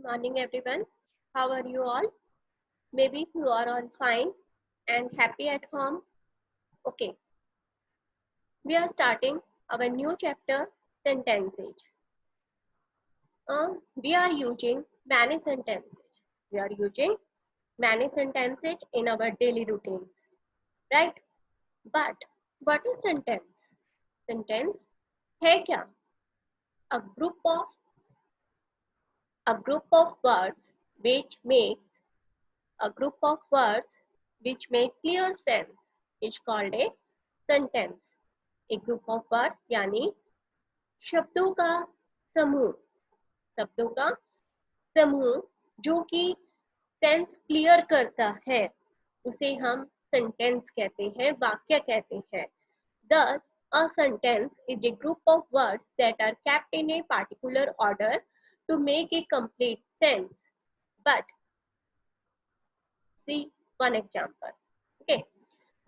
Morning everyone. How are you all? Maybe you are all fine and happy at home. Okay, we are starting our new chapter, sentences. We are using many sentences. We are using many sentences in our daily routines, right? But what is sentence? Sentence है क्या? A group of words which make a group of words which make clear sense is called a sentence. एक group of words यानी शब्दों का समूह शब्दों का समूह जो कि सेंस क्लियर करता है उसे हम सेंटेंस कहते हैं, वाक्य कहते हैं. Thus, a sentence is a group of words that are kept in a particular order to make a complete sense. But see one example. Okay,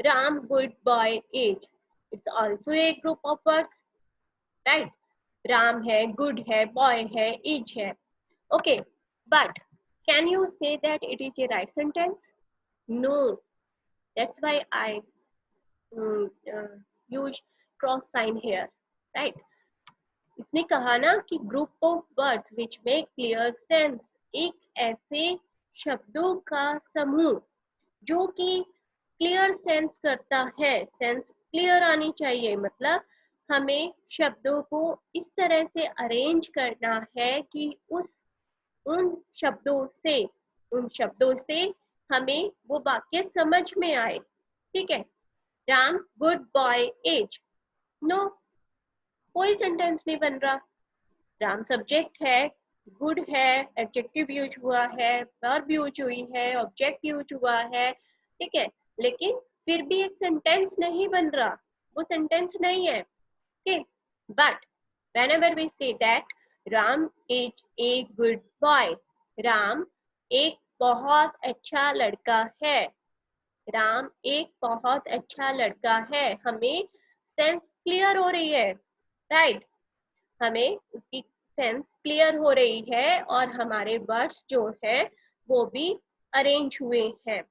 Ram good boy is. It's also a group of words, right? Ram है, good है, boy है, is है. Okay, but can you say that it is a right sentence? No. That's why I use cross sign here, right? इसने कहा ना कि group of words which make clear sense, एक ऐसे शब्दों का समूह जो कि क्लियर सेंस करता है. सेंस क्लियर आनी चाहिए, मतलब हमें शब्दों को इस तरह से अरेंज करना है कि उन शब्दों से हमें वो वाक्य समझ में आए. ठीक है. Ram good boy is. No, कोई सेंटेंस नहीं बन रहा. राम सब्जेक्ट है, गुड है, एडजेक्टिव यूज हुआ है, वर्ब यूज हुई है, ऑब्जेक्ट यूज हुआ है. ठीक है, लेकिन फिर भी एक सेंटेंस नहीं बन रहा. वो सेंटेंस नहीं है. Okay, but whenever we say that Ram is a good boy, Ram एक बहुत अच्छा लड़का है. राम एक बहुत अच्छा लड़का है. हमें सेंस क्लियर हो रही है, राइट? हमें उसकी सेंस क्लियर हो रही है और हमारे वर्ड्स जो है वो भी अरेंज हुए हैं.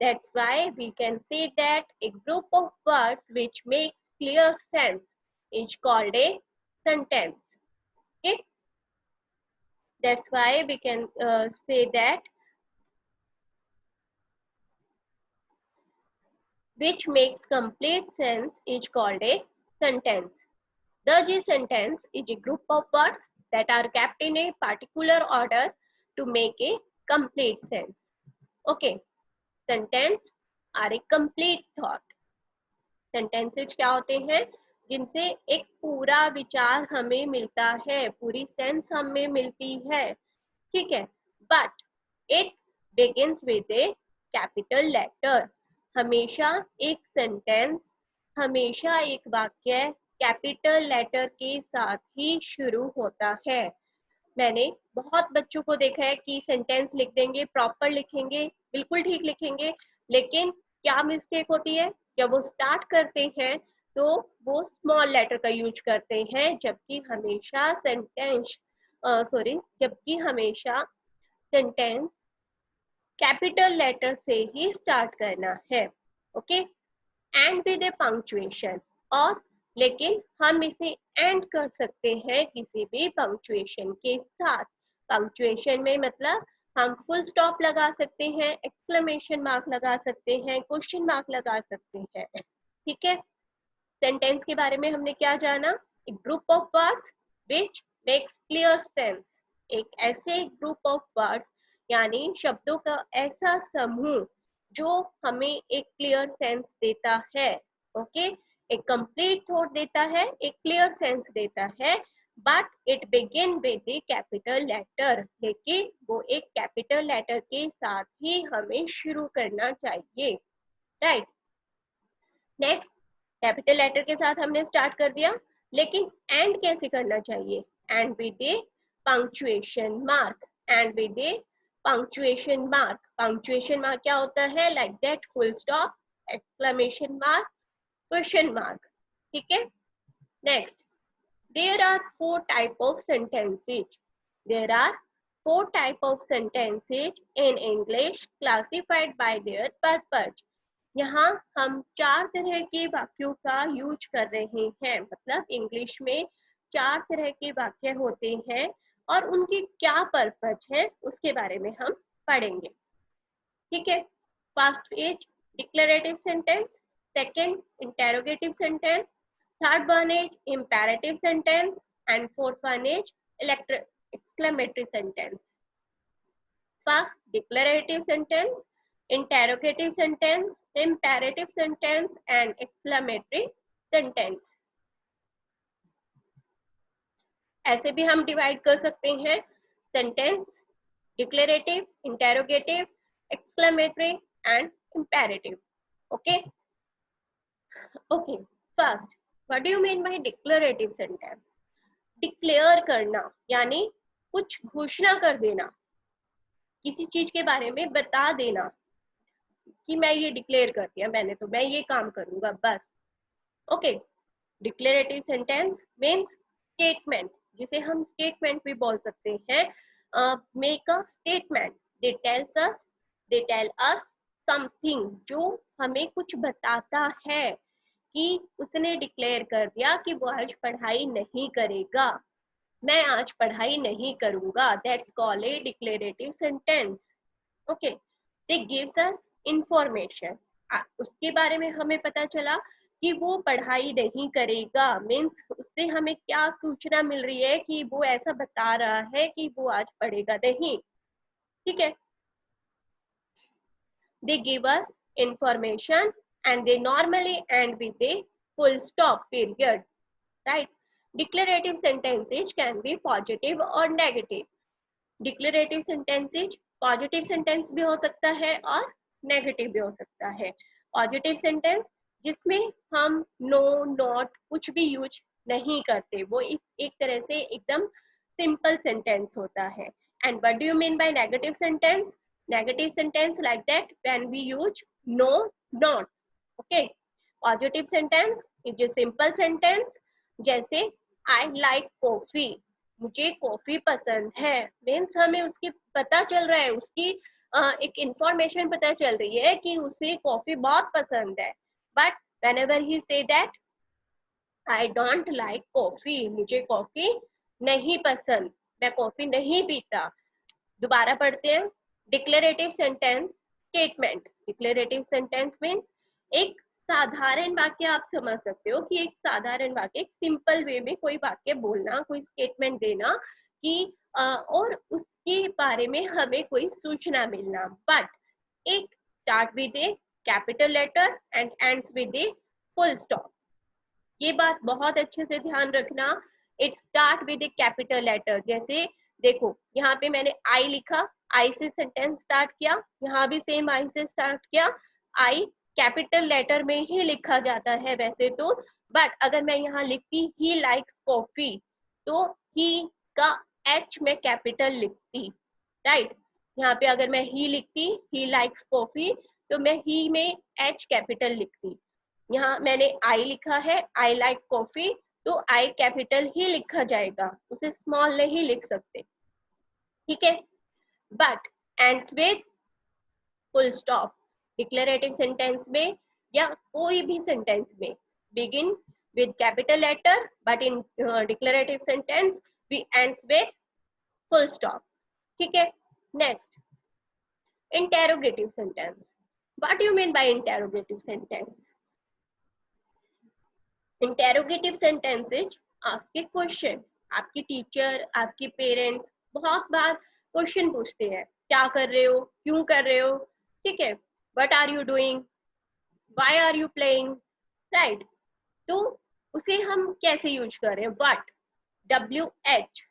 That's why we can say that a group of words which makes clear sense is called a sentence. Okay, that's why we can say that which makes complete sense is called a sentence. The sentence is a group of words that are kept in a particular order to make a complete sense. Okay, sentence are a complete thought. Sentences क्या होते हैं? जिनसे एक पूरा विचार हमें मिलता है, पूरी सेंस हमें मिलती है. ठीक है, but it begins with a capital letter. हमेशा एक सेंटेंस, हमेशा एक वाक्य कैपिटल लेटर के साथ ही शुरू होता है. मैंने बहुत बच्चों को देखा है कि सेंटेंस लिख देंगे, प्रॉपर लिखेंगे, बिल्कुल ठीक लिखेंगे, लेकिन क्या मिस्टेक होती है? जब वो स्टार्ट करते हैं तो वो स्मॉल लेटर का यूज करते हैं, जबकि हमेशा सेंटेंस कैपिटल लेटर से ही स्टार्ट करना है. Okay, and with a punctuation. और लेकिन हम इसे एंड कर सकते हैं किसी भी पंक्चुएशन के साथ. पंक्चुएशन में मतलब हम फुल स्टॉप लगा सकते हैं, एक्सक्लेमेशन मार्क लगा सकते हैं, क्वेश्चन मार्क लगा सकते हैं. ठीक है, सेंटेंस के बारे में हमने क्या जाना? एक group of words which makes clear sense. एक ऐसे ग्रुप ऑफ वर्ड्स यानी शब्दों का ऐसा समूह जो हमें एक क्लियर सेंस देता है. ओके, एक कंप्लीट थॉट देता है, एक क्लियर सेंस देता है, but it begin with the capital letter. लेकिन वो एक कैपिटल लेटर के साथ ही हमें शुरू करना चाहिए, राइट? नेक्स्ट, कैपिटल लेटर के साथ हमने स्टार्ट कर दिया, लेकिन एंड कैसे करना चाहिए? And with a punctuation mark. And with a punctuation mark. Punctuation mark क्या होता है? Like that, full stop, exclamation mark, question mark. ठीक है. Next, there are 4 type of sentences. There are 4 type of sentences in English classified by their purpose. यहाँ हम 4 तरह के वाक्यों का यूज कर रहे हैं, मतलब इंग्लिश में 4 तरह के वाक्य होते हैं और उनके क्या पर्पज है उसके बारे में हम पढ़ेंगे। ठीक है, first is declarative sentence, second interrogative sentence, third one is imperative sentence and fourth one is exclamatory sentence. First, declarative sentence, interrogative sentence, imperative sentence and exclamatory sentence. ऐसे भी हम डिवाइड कर सकते हैं sentence, declarative, interrogative, exclamatory and imperative. Okay okay, first, what do you mean bye declarative sentence? Declare करना यानी कुछ घोषणा कर देना, किसी चीज के बारे में बता देना कि मैं ये डिक्लेयर कर दिया मैंने, तो मैं ये काम करूंगा बस. Okay, declarative sentence means statement, जिसे हम स्टेटमेंट भी बोल सकते हैं. Make a statement, they tell us something, जो हमें कुछ बताता है कि उसने डिक्लेयर कर दिया कि वो आज पढ़ाई नहीं करेगा, मैं आज पढ़ाई नहीं करूंगा. That's called a declarative sentence. Okay, they gives us information, उसके बारे में हमें पता चला कि वो पढ़ाई नहीं करेगा, मीन्स उससे हमें क्या सूचना मिल रही है कि वो ऐसा बता रहा है कि वो आज पढ़ेगा नहीं. ठीक है, they give us information and they normally end with a full stop period, right? Declarative sentences can be positive or negative. Declarative sentences positive sentence भी हो सकता है और नेगेटिव भी हो सकता है. पॉजिटिव सेंटेंस जिसमें हम नो, नॉट कुछ भी यूज नहीं करते, वो एक तरह से एकदम सिंपल सेंटेंस होता है. And what do you mean by negative sentence? Negative sentence like that when we use no, not. Okay, positive sentence is a simple sentence जैसे I like coffee, मुझे कॉफी पसंद है, मीन्स हमें उसकी पता चल रहा है, उसकी एक इंफॉर्मेशन पता चल रही है कि उसे कॉफी बहुत पसंद है. But whenever he say that I don't like coffee, मुझे कॉफी नहीं पसंद, मैं कॉफी नहीं पीता. दोबारा पढ़ते हैं. Declarative sentence statement, declarative sentence mean एक साधारण वाक्य, आप समझ सकते हो कि एक साधारण वाक्य, एक सिंपल वे में कोई वाक्य बोलना, कोई स्टेटमेंट देना कि और उसके बारे में हमें कोई सूचना मिलना. बट एक start with a capital letter and ends with a full stop. ये बात बहुत अच्छे से ध्यान रखना. It start with a capital letter, जैसे देखो यहाँ पे मैंने आई लिखा, आई से सेंटेंस स्टार्ट किया, यहाँ भी सेम आई से स्टार्ट किया. आई कैपिटल लेटर में ही लिखा जाता है वैसे तो, बट अगर मैं यहाँ लिखती ही लाइक्स कॉफी, तो ही का एच में कैपिटल लिखती, राइट. यहाँ पे अगर मैं ही लिखती ही लाइक्स कॉफी, तो मैं ही में एच कैपिटल लिखती. यहाँ मैंने आई लिखा है, आई लाइक कॉफी, तो आई कैपिटल ही लिखा जाएगा, उसे स्मॉल नहीं लिख सकते. ठीक है, but ends with full stop. Declarative sentence में या कोई भी सेंटेंस में begin with capital letter, but in declarative sentence we ends with full stop. ठीक है, next interrogative sentence. What do you mean by interrogative sentence? Interrogative sentences ask a question. आपकी teacher, आपके parents बहुत बार question पूछते हैं, क्या कर रहे हो, क्यों कर रहे हो, ठीक है, what are you doing, why are you playing, right. तो उसे हम कैसे यूज कर रहे हैं? What, WH,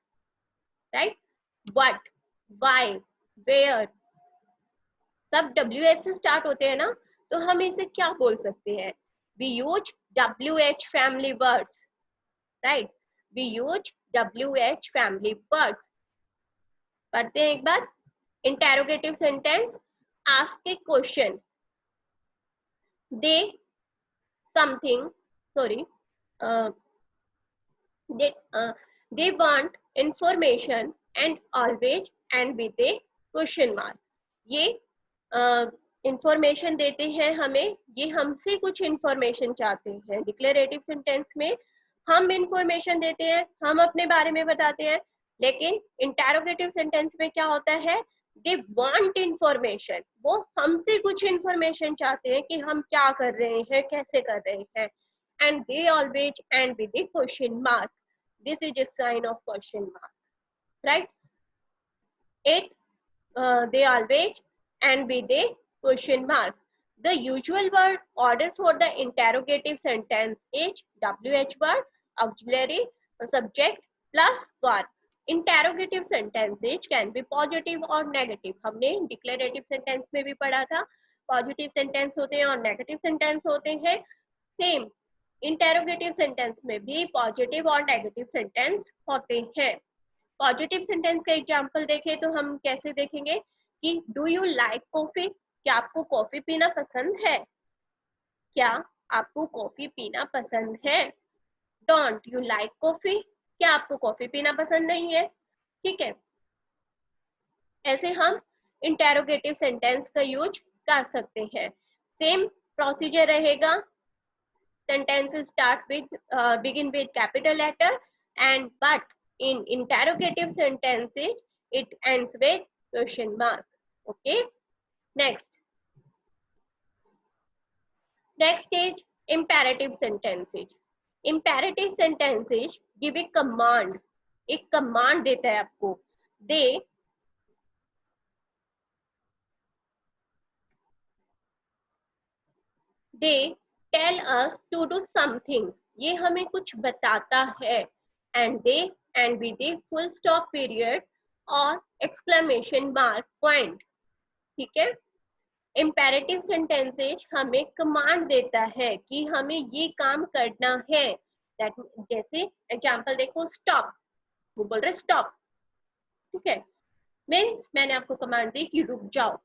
right. What, why, where, सब WH से स्टार्ट होते हैं ना, तो हम इसे क्या बोल सकते हैं? We use WH family words, right? We use WH family words. पढ़ते हैं एक बार. Interrogative sentence, ask a question. They something, sorry, they want information and always and with A question mark. ये इंफॉर्मेशन देते हैं हमें, ये हमसे कुछ इंफॉर्मेशन चाहते हैं। डिक्लेरेटिव सेंटेंस में हम इंफॉर्मेशन देते हैं, हम अपने बारे में बताते हैं, लेकिन इंटेरोगेटिव सेंटेंस में क्या होता है, दे वांट इंफॉर्मेशन, वो हमसे कुछ इंफॉर्मेशन चाहते हैं कि हम क्या कर रहे हैं, कैसे कर रहे हैं। And they always end with A question mark, this is a sign of question mark, right? It they always end with a question mark. The usual word order for the interrogative sentence is WH word, auxiliary, subject plus verb. Interrogative sentences can be positive or negative. हमने declarative sentence में भी पढ़ा था, positive sentence होते हैं और negative sentence होते हैं। Same interrogative sentence में भी positive और negative sentence होते हैं। पॉजिटिव सेंटेंस का एग्जांपल देखें तो हम कैसे देखेंगे कि डू यू लाइक कॉफी, क्या आपको कॉफी पीना पसंद है, क्या आपको कॉफी पीना पसंद है। डोंट यू लाइक कॉफी, क्या आपको कॉफी पीना पसंद नहीं है। ठीक है, ऐसे हम इंटेरोगेटिव सेंटेंस का यूज कर सकते हैं। सेम प्रोसीजर रहेगा, sentences start with begin with capital letter, and but in interrogative sentences it ends with question mark. Okay, next is imperative sentences. Imperative sentences give a command, एक command देता है आपको। they tell us to do something, ये हमें कुछ बताता है। and they and with a full stop period और exclamation mark point। ठीक है, imperative sentences हमें कमांड देता है कि हमें ये काम करना है। जैसे एग्जाम्पल देखो, स्टॉप, वो बोल रहे स्टॉप। ठीक है, मीन्स मैंने आपको कमांड दी कि रुक जाओ।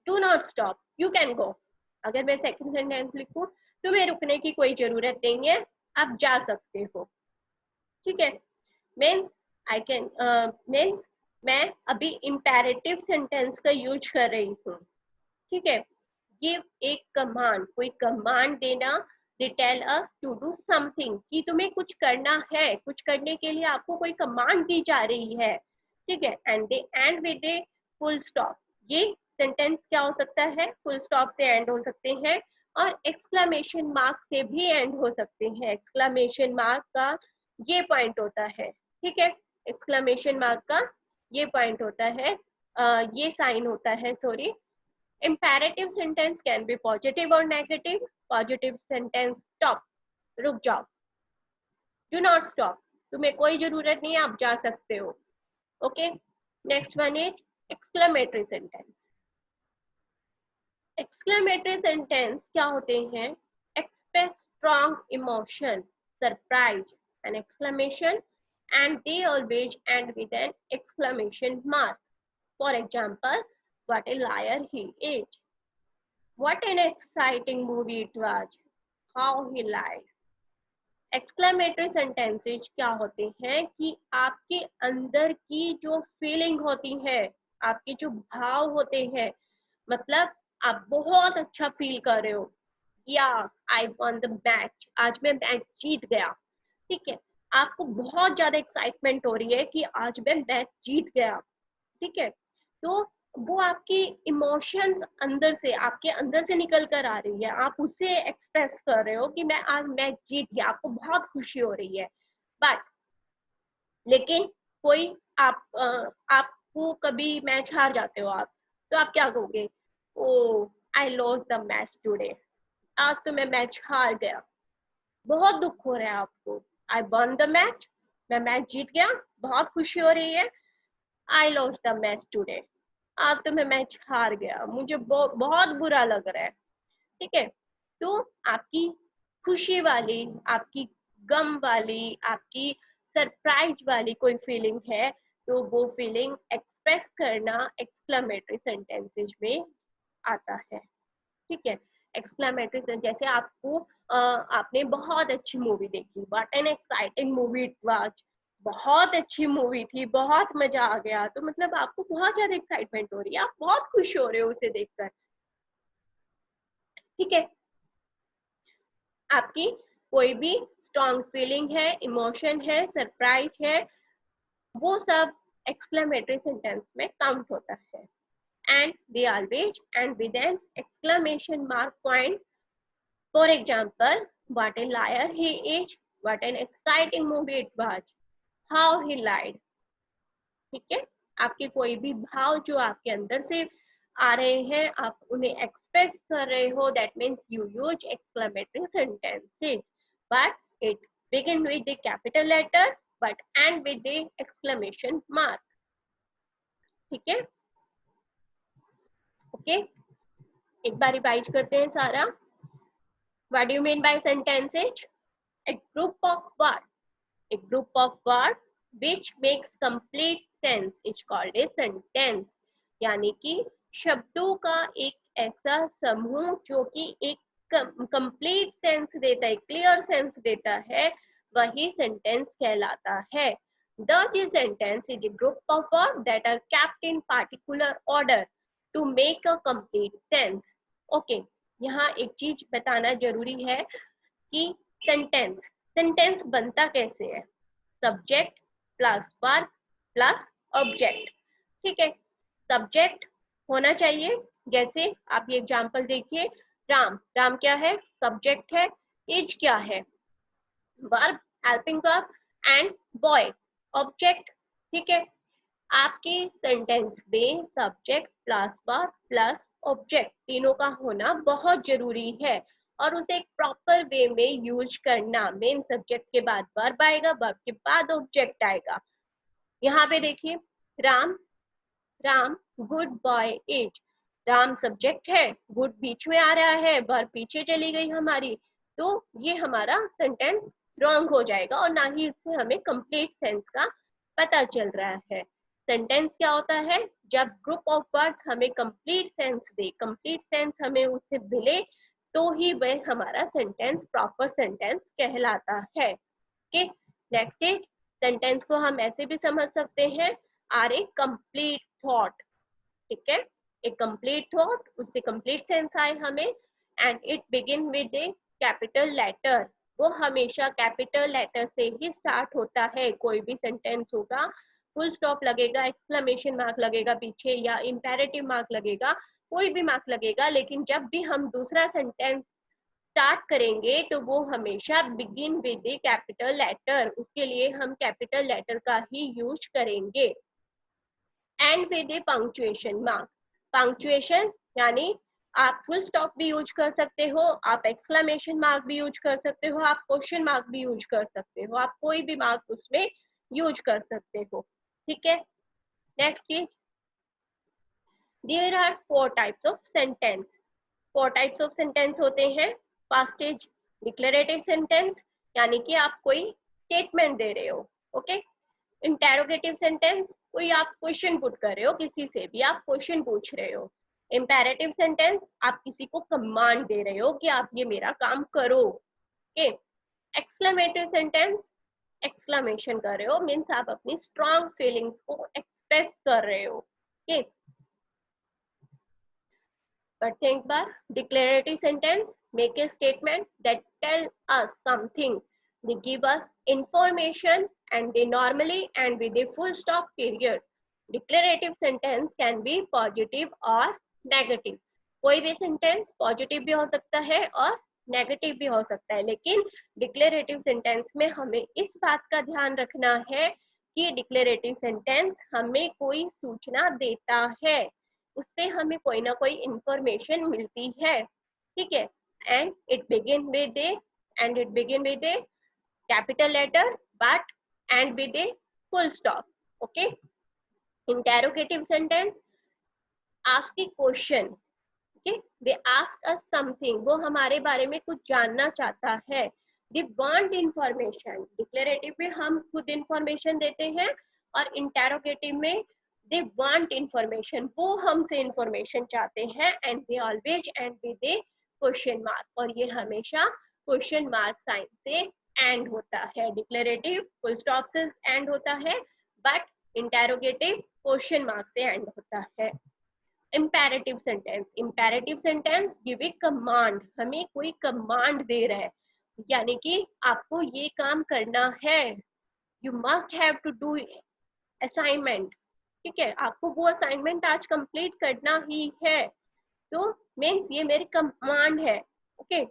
Do not stop, you can go. अगर मैं सेकंड सेंटेंस लिखूं, तुम्हें रुकने की कोई जरूरत नहीं है, आप जा सकते हो। ठीक है, मीन्स आई कैन मीन्स मैं अभी इम्पेरेटिव सेंटेंस का यूज कर रही हूँ। ठीक है, गिव एक कमांड, कोई कमांड देना। They tell us to do something, कि तुम्हें कुछ करना है, कुछ करने के लिए आपको कोई कमांड दी जा रही है। ठीक है, and they end with a full stop, ये सेंटेंस क्या हो सकता है, फुल स्टॉप से एंड हो सकते हैं और एक्सक्लेमेशन मार्क से भी एंड हो सकते हैं। एक्सक्लेमेशन मार्क का ये पॉइंट होता है। ठीक है, एक्सक्लेमेशन मार्क का ये पॉइंट होता है, ये साइन होता है, sorry. Imperative sentence can be positive or negative. Positive sentence, stop, रुक जाओ। Do not stop, तुम्हें कोई जरूरत नहीं है, आप जा सकते हो। Okay, next one is exclamatory sentence. Exclamatory sentence क्या होते हैं, express strong emotion, surprise, an exclamation, and they always end with an exclamation mark. For example, what a liar he is. What an exciting movie it was. How he lied. Exclamatory sentences क्या होते हैं कि आपके अंदर की जो feeling होती है, आपके जो भाव होते हैं, मतलब आप बहुत अच्छा फील कर रहे हो, या आई वॉन द मैच, आज मैं मैच जीत गया। ठीक है, आपको बहुत ज्यादा एक्साइटमेंट हो रही है कि आज मैं मैच जीत गया। ठीक है, तो वो आपकी इमोशंस अंदर से, आपके अंदर से निकल कर आ रही है, आप उसे एक्सप्रेस कर रहे हो कि मैं आज मैच जीत गया, आपको बहुत खुशी हो रही है। बट लेकिन कोई आपको कभी मैच हार जाते हो आप, तो आप क्या कहोगे, oh I lost the match today, आज तो मैं मैच हार गया, बहुत दुख हो रहा है आपको। आई वॉन द मैच, मैं मैच जीत गया, बहुत खुशी हो रही है। आई लॉस्ट द मैच टुडे, आज तो मैं मैच हार गया, मुझे बहुत बुरा लग रहा है। ठीक है, तो आपकी खुशी वाली, आपकी गम वाली, आपकी सरप्राइज वाली कोई फीलिंग है, तो वो फीलिंग एक्सप्रेस करना एक्सक्लेमेटरी सेंटेंसेज में आता है। ठीक है, एक्सक्लेमेटरी से जैसे आपको आपने बहुत अच्छी मूवी देखी, what an exciting movie it was, बहुत अच्छी मूवी थी, बहुत मजा आ गया, तो मतलब आपको बहुत ज्यादा एक्साइटमेंट हो रही है, आप बहुत खुश हो रहे हो उसे देखकर, ठीक है। आपकी कोई भी स्ट्रॉन्ग फीलिंग है, इमोशन है, सरप्राइज है, वो सब एक्सक्लेमेटरी सेंटेंस में काउंट होता है। And they always end with an exclamation mark point. For example, what a liar he is, what an exciting movie it was, how he lied. ठीक है, आपके कोई भी भाव जो आपके अंदर से आ रहे हैं, आप उन्हें एक्सप्रेस कर रहे हो, that means you use exclamatory sentences, but it begin with the capital letter but end with the exclamation mark. ठीक है, ओके, एक बार रिवाइज करते हैं सारा। What do you mean by sentences? A group of words. A group of words which makes complete sense is called a sentence. यानी कि शब्दों का एक ऐसा समूह जो कि एक कंप्लीट सेंस देता है, क्लियर सेंस देता है, वही सेंटेंस कहलाता है। The sentence is a group of words that are kept in particular order to make a complete sense. Okay, यहाँ एक चीज बताना जरूरी है कि सेंटेंस बनता कैसे है? Subject plus verb plus object. ठीक है, सब्जेक्ट होना चाहिए, जैसे आप ये एग्जांपल देखिए, राम, राम क्या है? सब्जेक्ट है। इज क्या है? Verb, helping verb, and boy object. ठीक है, आपके सेंटेंस में subject plus verb plus object तीनों का होना बहुत जरूरी है, और उसे एक प्रॉपर वे में यूज करना। मेन सब्जेक्ट के बाद वर्ब आएगा, वर्ब के बाद ऑब्जेक्ट आएगा। यहाँ पे देखिए, Ram, Ram good boy is. Ram subject है, गुड बीच में आ रहा है, वर्ब पीछे चली गई हमारी, तो ये हमारा सेंटेंस रॉन्ग हो जाएगा, और ना ही इससे हमें कंप्लीट सेंस का पता चल रहा है। सेंटेंस क्या होता है? जब ग्रुप ऑफ वर्ड्स हमें complete sense they, complete sense हमें उससे मिले, तो ही वह हमारा सेंटेंस प्रॉपर सेंटेंस कहलाता है। ओके, नेक्स्ट इज, सेंटेंस को हम ऐसे भी समझ सकते हैं, आर ए कंप्लीट थॉट। ठीक है, एक कंप्लीट थॉट, उससे कंप्लीट सेंस आए हमें, and it begin with a capital letter. वो हमेशा कैपिटल लेटर से ही स्टार्ट होता है। कोई भी सेंटेंस होगा, फुल स्टॉप लगेगा, एक्सक्लेमेशन मार्क लगेगा पीछे, या इंपेरेटिव मार्क लगेगा, कोई भी मार्क लगेगा, लेकिन जब भी हम दूसरा सेंटेंस स्टार्ट करेंगे तो वो हमेशा begin with a capital letter, उसके लिए हम कैपिटल लेटर का ही यूज करेंगे। End with a punctuation mark. Punctuation यानी आप फुल स्टॉप भी यूज कर सकते हो, आप एक्सक्लेमेशन मार्क भी यूज कर सकते हो, आप क्वेश्चन मार्क भी यूज कर सकते हो, आप कोई भी मार्क उसमें यूज कर सकते हो। ठीक है, next is, there are 4 types of sentence. 4 types of sentence होते हैं। फर्स्ट इज डिक्लेरेटिव सेंटेंस, यानी कि आप कोई स्टेटमेंट दे रहे हो। ओके, इंटेरोगेटिव सेंटेंस, कोई आप क्वेश्चन पुट कर रहे हो, किसी से भी आप क्वेश्चन पूछ रहे हो। इंपेरेटिव सेंटेंस, आप किसी को कमांड दे रहे हो कि आप ये मेरा काम करो। ओके, एक्सक्लेमेटरी सेंटेंस, एक्सक्लेमेशन कर रहे हो, मीन्स आप अपनी स्ट्रॉन्ग फीलिंग्स को एक्सप्रेस कर रहे हो। ओके, बढ़ते हैं एक बार। Declarative sentence, make a statement that tell us something, they give us information, and they normally end with a full stop period. Declarative sentence can be positive or negative. कोई भी sentence positive भी हो सकता है और negative भी हो सकता है, लेकिन डिक्लेरेटिव सेंटेंस में हमें इस बात का ध्यान रखना है कि डिक्लेरेटिव सेंटेंस हमें कोई सूचना देता है, उससे हमें कोई ना कोई इंफॉर्मेशन मिलती है। ठीक है, and it begin with A capital letter but and with a full stop. Okay, interrogative sentence, ask a question. Okay, they ask us something, वो हमारे बारे में कुछ जानना चाहता है। they want information, डिक्लेरेटिव में हम खुद इंफॉर्मेशन देते हैं, और इंटेरोगेटिव में they want information, वो हमसे इंफॉर्मेशन चाहते हैं, and they always end with a question mark, और ये हमेशा क्वेश्चन मार्क साइन से एंड होता है, डिक्लेरेटिव फुल स्टॉप से एंड होता है, बट इंटेरोगेटिव क्वेश्चन मार्क से एंड होता है। Imperative sentence, imperative sentence give a command, हमें कोई कमांड दे रहा है, यानी कि आपको ये काम करना है, you must have to do assignment, ठीक है, आपको वो असाइनमेंट आज कंप्लीट करना ही है, तो मीन्स ये मेरी कमांड है। ओके,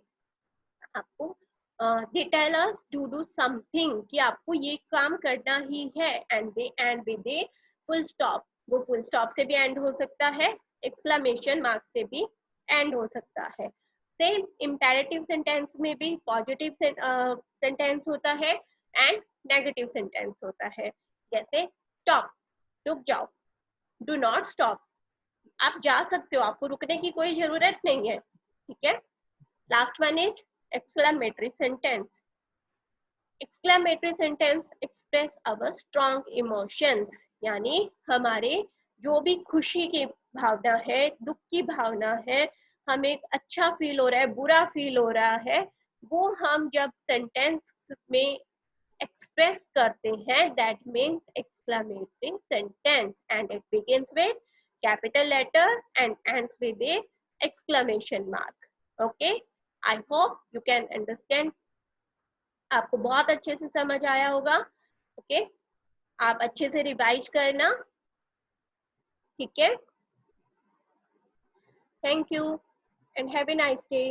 आपको they tell us to do something, कि आपको ये काम करना ही है, and they end with a full stop, वो फुल स्टॉप से भी एंड हो सकता है, एक्सक्लेमेशन मार्क से भी एंड हो सकता है। सेम इम्पेरेटिव सेंटेंस में भी पॉजिटिव सेंटेंस होता है एंड नेगेटिव सेंटेंस होता है, जैसे स्टॉप, रुक जाओ, डू नॉट स्टॉप, आप जा सकते हो, आपको रुकने की कोई जरूरत नहीं है, ठीक है। Last one is exclamatory sentence, exclamatory sentence express our strong emotions, यानी हमारे जो भी खुशी की भावना है, दुख की भावना है, हमें अच्छा फील हो रहा है, बुरा फील हो रहा है, वो हम जब सेंटेंस में express करते हैं, that means exclamatory sentence, and it begins with capital letter and ends with a exclamation mark. Okay, I hope you can understand, आपको बहुत अच्छे से समझ आया होगा। ओके, आप अच्छे से रिवाइज करना, ठीक है। Thank you and have a nice day.